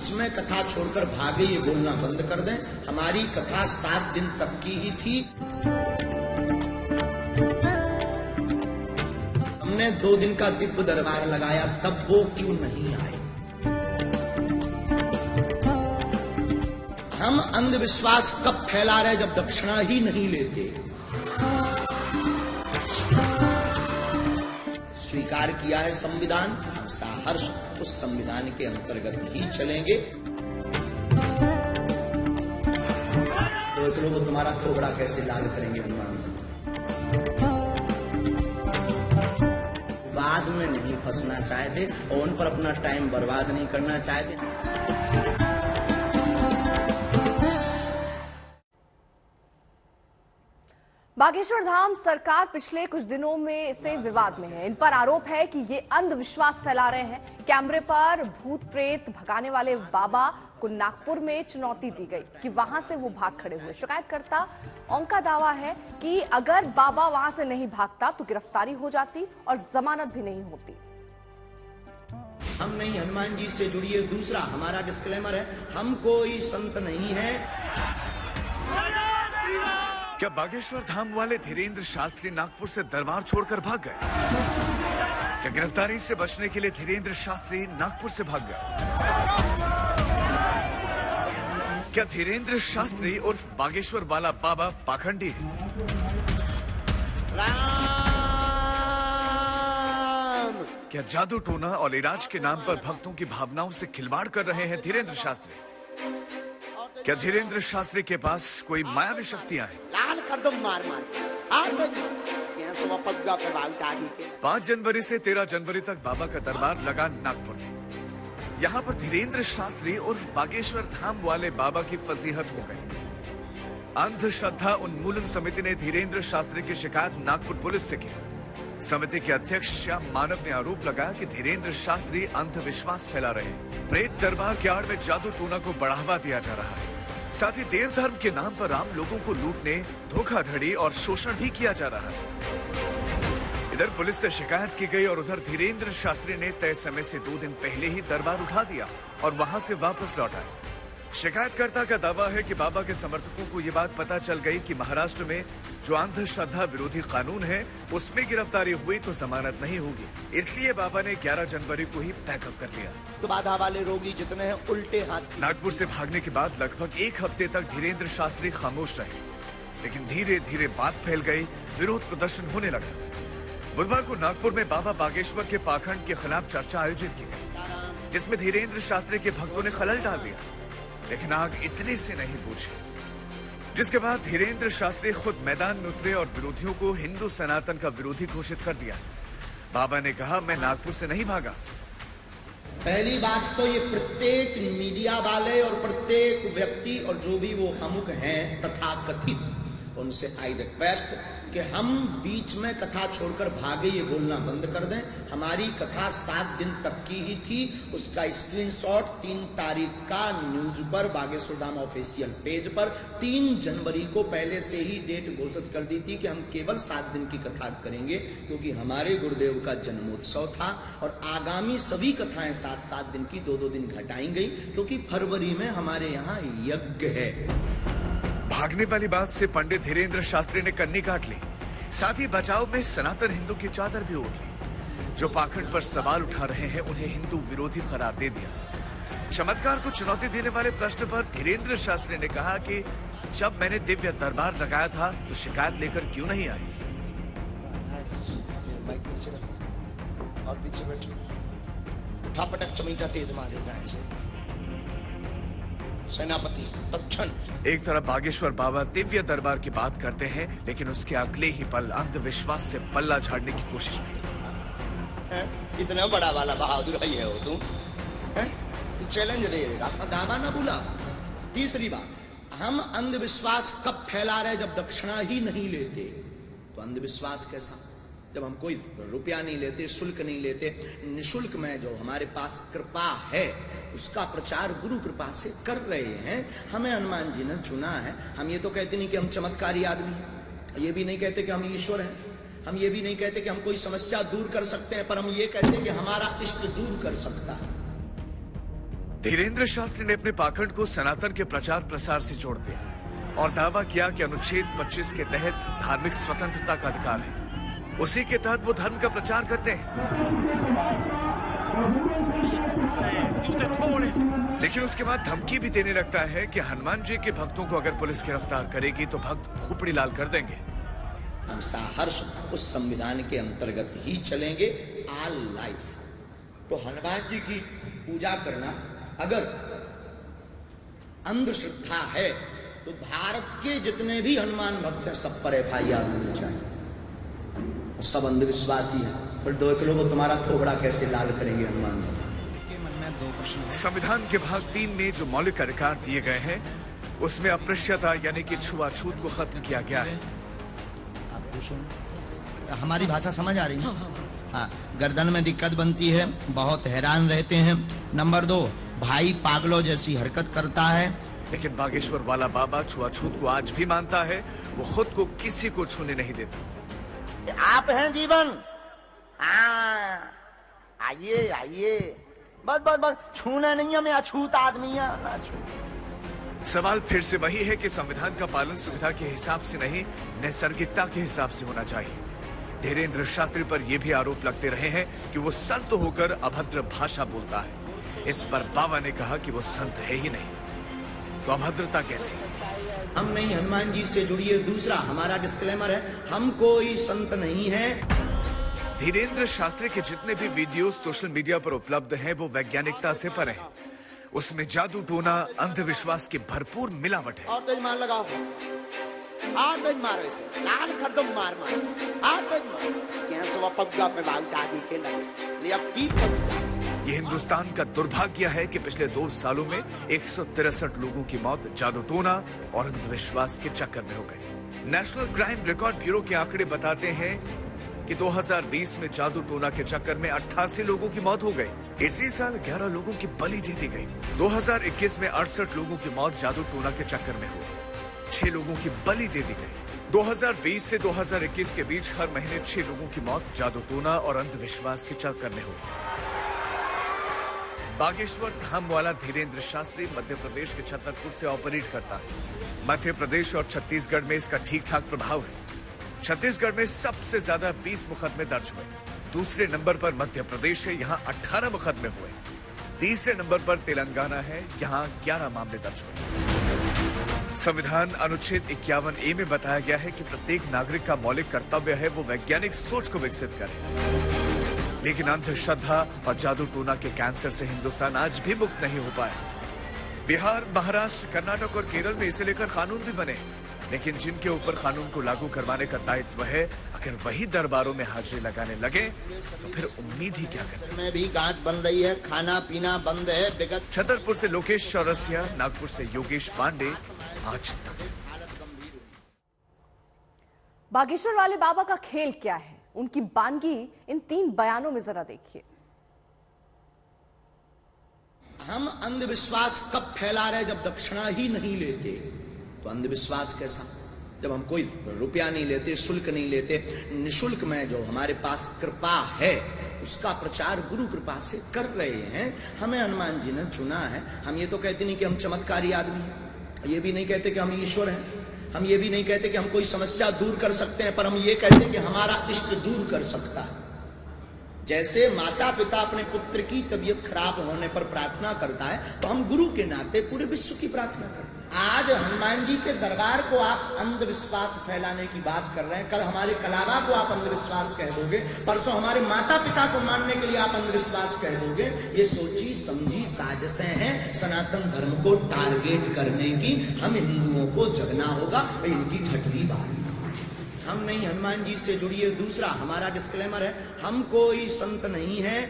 बीच में कथा छोड़कर भागे ये बोलना बंद कर दें। हमारी कथा 7 दिन तक की ही थी। हमने 2 दिन का दिव्य दरबार लगाया, तब वो क्यों नहीं आए? हम अंधविश्वास कब फैला रहे जब दक्षिणा ही नहीं लेते? स्वीकार किया है संविधान, हम सहर्ष उस संविधान के अंतर्गत ही चलेंगे। देख लो वो तुम्हारा थोबड़ा कैसे लाल करेंगे हनुमान। बाद में नहीं फंसना चाहते और उन पर अपना टाइम बर्बाद नहीं करना चाहते। बागेश्वर धाम सरकार पिछले कुछ दिनों में से विवाद में है। इन पर आरोप है कि ये अंधविश्वास फैला रहे हैं। कैमरे पर भूत प्रेत भगाने वाले बाबा को नागपुर में चुनौती दी गई कि वहां से वो भाग खड़े हुए। शिकायतकर्ता उनका दावा है कि अगर बाबा वहां से नहीं भागता तो गिरफ्तारी हो जाती और जमानत भी नहीं होती। हम नहीं हनुमान जी से जुड़िए। दूसरा हमारा डिस्क्लेमर है, हम कोई संत नहीं है। क्या बागेश्वर धाम वाले धीरेन्द्र शास्त्री नागपुर से दरबार छोड़कर भाग गए? क्या गिरफ्तारी से बचने के लिए धीरेन्द्र शास्त्री नागपुर से भाग गए? क्या धीरेन्द्र शास्त्री उर्फ बागेश्वर वाला बाबा पाखंडी है? क्या जादू टोना और इलाज के नाम पर भक्तों की भावनाओं से खिलवाड़ कर रहे हैं धीरेन्द्र शास्त्री? क्या धीरेन्द्र शास्त्री के पास कोई मायावी शक्तियां हैं? लाल कर दो मार मार के। 5 जनवरी से 13 जनवरी तक बाबा का दरबार लगा नागपुर में। यहाँ पर धीरेन्द्र शास्त्री उर्फ बागेश्वर धाम वाले बाबा की फजीहत हो गई। अंधश्रद्धा उन्मूलन समिति ने धीरेन्द्र शास्त्री की शिकायत नागपुर पुलिस से की। समिति के अध्यक्ष श्याम मानव ने आरोप लगाया कि धीरेन्द्र शास्त्री अंधविश्वास फैला रहे हैं। प्रेत दरबार के आड़ में जादू टोना को बढ़ावा दिया जा रहा है। साथ ही देव धर्म के नाम पर आम लोगों को लूटने, धोखाधड़ी और शोषण भी किया जा रहा है। इधर पुलिस से शिकायत की गई और उधर धीरेन्द्र शास्त्री ने तय समय से 2 दिन पहले ही दरबार उठा दिया और वहां से वापस लौट आए। शिकायतकर्ता का दावा है कि बाबा के समर्थकों को ये बात पता चल गई कि महाराष्ट्र में जो अंधश्रद्धा विरोधी कानून है उसमें गिरफ्तारी हुई तो जमानत नहीं होगी, इसलिए बाबा ने 11 जनवरी को ही पैकअप कर लिया। तो बाधा वाले रोगी जितने हैं उल्टे हाथ। नागपुर से भागने के बाद लगभग 1 हफ्ते तक धीरेन्द्र शास्त्री खामोश रहे, लेकिन धीरे धीरे बात फैल गई, विरोध प्रदर्शन होने लगा। बुधवार को नागपुर में बाबा बागेश्वर के पाखंड के खिलाफ चर्चा आयोजित की गई, जिसमें धीरेन्द्र शास्त्री के भक्तों ने खलल डाल दिया, लेकिन आग इतने से नहीं बुझी। जिसके बाद धीरेन्द्र शास्त्री खुद मैदान में उतरे और विरोधियों को हिंदू सनातन का विरोधी घोषित कर दिया। बाबा ने कहा, मैं नागपुर से नहीं भागा। पहली बात तो ये प्रत्येक मीडिया वाले और प्रत्येक व्यक्ति और जो भी वो अमुक हैं तथाकथित, उनसे आई रिक्वेस्ट कि हम बीच में कथा छोड़कर भागे ये बोलना बंद कर दें। हमारी कथा 7 दिन तक की ही थी। उसका स्क्रीनशॉट 3 तारीख का न्यूज पर, बागेश्वर धाम ऑफिशियल पेज पर 3 जनवरी को पहले से ही डेट घोषित कर दी थी कि हम केवल 7 दिन की कथा करेंगे, क्योंकि हमारे गुरुदेव का जन्मोत्सव था और आगामी सभी कथाएं 7-7 दिन की 2-2 दिन घटाई गई, क्योंकि फरवरी में हमारे यहाँ यज्ञ है। भागने वाली बात से पंडित धीरेन्द्र शास्त्री ने कन्नी काट ली। साथ ही बचाव में सनातन हिंदू की चादर भी ओढ़ ली। जो पाखंड पर सवाल उठा रहे हैं उन्हें हिंदू विरोधी करार दे दिया। चमत्कार को चुनौती देने वाले प्रश्न पर धीरेन्द्र शास्त्री ने कहा कि जब मैंने दिव्य दरबार लगाया था तो शिकायत लेकर क्यों नहीं आए? और पीछे बैठो, उठापटक चमीटा तेज मारे जाए से। सेनापति तक्षण। एक तरफ बागेश्वर बाबा दिव्य दरबार की बात करते हैं, लेकिन उसके अगले ही पल अंधविश्वास से पल्ला झाड़ने की कोशिश में। इतना बड़ा वाला बहादुर है हो तुम? तू चैलेंज देगा? दावा ना भूला। तीसरी बात, हम अंधविश्वास कब फैला रहे जब दक्षिणा ही नहीं लेते? तो अंधविश्वास कैसा? जब हम कोई रुपया नहीं लेते, शुल्क नहीं लेते, निशुल्क में जो हमारे पास कृपा है उसका प्रचार गुरु कृपा से कर रहे हैं। हमें हनुमान जी ने चुना है। हम ये तो कहते नहीं कि हम चमत्कारी आदमी हैं, ये भी नहीं कहते कि हम ईश्वर हैं, हम ये भी नहीं कहते कि हम कोई समस्या दूर कर सकते हैं, पर हम ये कहते हैं कि हमारा इष्ट दूर कर सकता है। धीरेंद्र शास्त्री ने अपने पाखंड को सनातन के प्रचार प्रसार से जोड़ दिया और दावा किया कि अनुच्छेद 25 के तहत धार्मिक स्वतंत्रता का अधिकार है। उसी के तहत वो धर्म का प्रचार करते हैं। लेकिन उसके बाद धमकी भी देने लगता है कि हनुमान जी के भक्तों को अगर पुलिस गिरफ्तार करेगी तो भक्त खोपड़ी लाल कर देंगे। हम सहर्ष उस संविधान के अंतर्गत ही चलेंगे, ऑल लाइफ। तो हनुमान जी की पूजा करना अगर अंधश्रद्धा है तो भारत के जितने भी हनुमान भक्त हैं सब पर FIR होनी चाहिए। सब अंधविश्वासी है, फिर 2 किलो को तुम्हारा थोबड़ा कैसे लाल करेंगे हनुमान जी? संविधान के भाग 3 में जो मौलिक अधिकार दिए गए हैं उसमें अस्पृश्यता यानी कि छुआछूत को खत्म किया गया है। हमारी भाषा समझ आ रही है? हाँ, गर्दन में दिक्कत बनती है, बहुत हैरान रहते हैं। नंबर 2, भाई पागलों जैसी हरकत करता है। लेकिन बागेश्वर वाला बाबा छुआछूत को आज भी मानता है। वो खुद को किसी को छूने नहीं देता। आप हैं जीवन, हाँ आइए आइए, बस बस बस, छूना नहीं है, मैं अछूत आदमी है। सवाल फिर से वही है कि संविधान का पालन सुविधा के हिसाब से नहीं, नैसर्गिकता के हिसाब से होना चाहिए। धीरेंद्र शास्त्री पर यह भी आरोप लगते रहे हैं कि वो संत होकर अभद्र भाषा बोलता है। इस पर बाबा ने कहा कि वो संत है ही नहीं, तो अभद्रता कैसी? हम नहीं, हनुमान जी से जुड़िए। दूसरा हमारा डिस्क्लेमर है, हम कोई संत नहीं है। धीरेंद्र शास्त्री के जितने भी वीडियो सोशल मीडिया पर उपलब्ध हैं वो वैज्ञानिकता से परे हैं। उसमें जादू टोना, अंधविश्वास की भरपूर मिलावट है। और तेज मार लगाओ, और तेज मारो इसे, लाल कर दो, मार मार, और तेज मार। क्या सवा पग्गा पे बाल दादी के लगे, ले अब की पग्गा। ये हिंदुस्तान का दुर्भाग्य है कि पिछले 2 सालों में 163 लोगों की मौत जादू टोना और अंधविश्वास के चक्कर में हो गई। नेशनल क्राइम रिकॉर्ड ब्यूरो के आंकड़े बताते हैं कि 2020 में जादू टोना के चक्कर में 88 लोगों की मौत हो गई। इसी साल 11 लोगों की बलि दे दी गई। 2021 में 68 लोगों की मौत जादू टोना के चक्कर में हुई। 6 लोगों की बलि दे दी गई। 2020 से 2021 के बीच हर महीने 6 लोगों की मौत जादू टोना और अंधविश्वास के चक्कर में हुई। बागेश्वर धाम वाला धीरेंद्र शास्त्री मध्य प्रदेश के छतरपुर से ऑपरेट करता है। मध्य प्रदेश और छत्तीसगढ़ में इसका ठीक ठाक प्रभाव है। छत्तीसगढ़ में सबसे ज्यादा 20 मुकदमे दर्ज हुए। दूसरे नंबर पर मध्य प्रदेश है, यहाँ 18 मुकदमे हुए। तीसरे नंबर पर तेलंगाना है, यहाँ 11 मामले दर्ज हुए। संविधान अनुच्छेद 51A में बताया गया है कि प्रत्येक नागरिक का मौलिक कर्तव्य है वो वैज्ञानिक सोच को विकसित करे। लेकिन अंधश्रद्धा और जादू टोना के कैंसर से हिंदुस्तान आज भी मुक्त नहीं हो पाया। बिहार, महाराष्ट्र, कर्नाटक और केरल में इसे लेकर कानून भी बने, लेकिन जिनके ऊपर कानून को लागू करवाने का दायित्व है, अगर वही दरबारों में हाजिरी लगाने लगे तो फिर उम्मीद ही क्या करें? में भी गांठ बन रही है, खाना पीना बंद है, विगत। छतरपुर से लोकेश चौरसिया, नागपुर से योगेश पांडे, आज तक। बागेश्वर वाले बाबा का खेल क्या है, उनकी बानगी इन 3 बयानों में जरा देखिए। हम अंधविश्वास कब फैला रहे? जब दक्षिणा ही नहीं लेते। तो अंधविश्वास कैसा? जब हम कोई रुपया नहीं लेते, शुल्क नहीं लेते, निशुल्क में जो हमारे पास कृपा है उसका प्रचार गुरु कृपा से कर रहे हैं। हमें हनुमान जी ने चुना है। हम ये तो कहते नहीं कि हम चमत्कारी आदमी हैं, ये भी नहीं कहते कि हम ईश्वर हैं, हम ये भी नहीं कहते कि हम कोई समस्या दूर कर सकते हैं, पर हम ये कहते हैं कि हमारा इष्ट दूर कर सकता है। जैसे माता पिता अपने पुत्र की तबीयत खराब होने पर प्रार्थना करता है, तो हम गुरु के नाते पूरे विश्व की प्रार्थना करते हैं। आज हनुमान जी के दरबार को आप अंधविश्वास फैलाने की बात कर रहे हैं, कल हमारे कलावा को आप अंधविश्वास कह दोगे, परसों हमारे माता पिता को मानने के लिए आप अंधविश्वास कह दोगे। ये सोची समझी साजिशें हैं सनातन धर्म को टारगेट करने की। हम हिंदुओं को जगना होगा, इनकी ठठरी बात। हम नहीं, हनुमान जी से जुड़िए। दूसरा हमारा डिस्क्लेमर है, हम कोई संत नहीं है।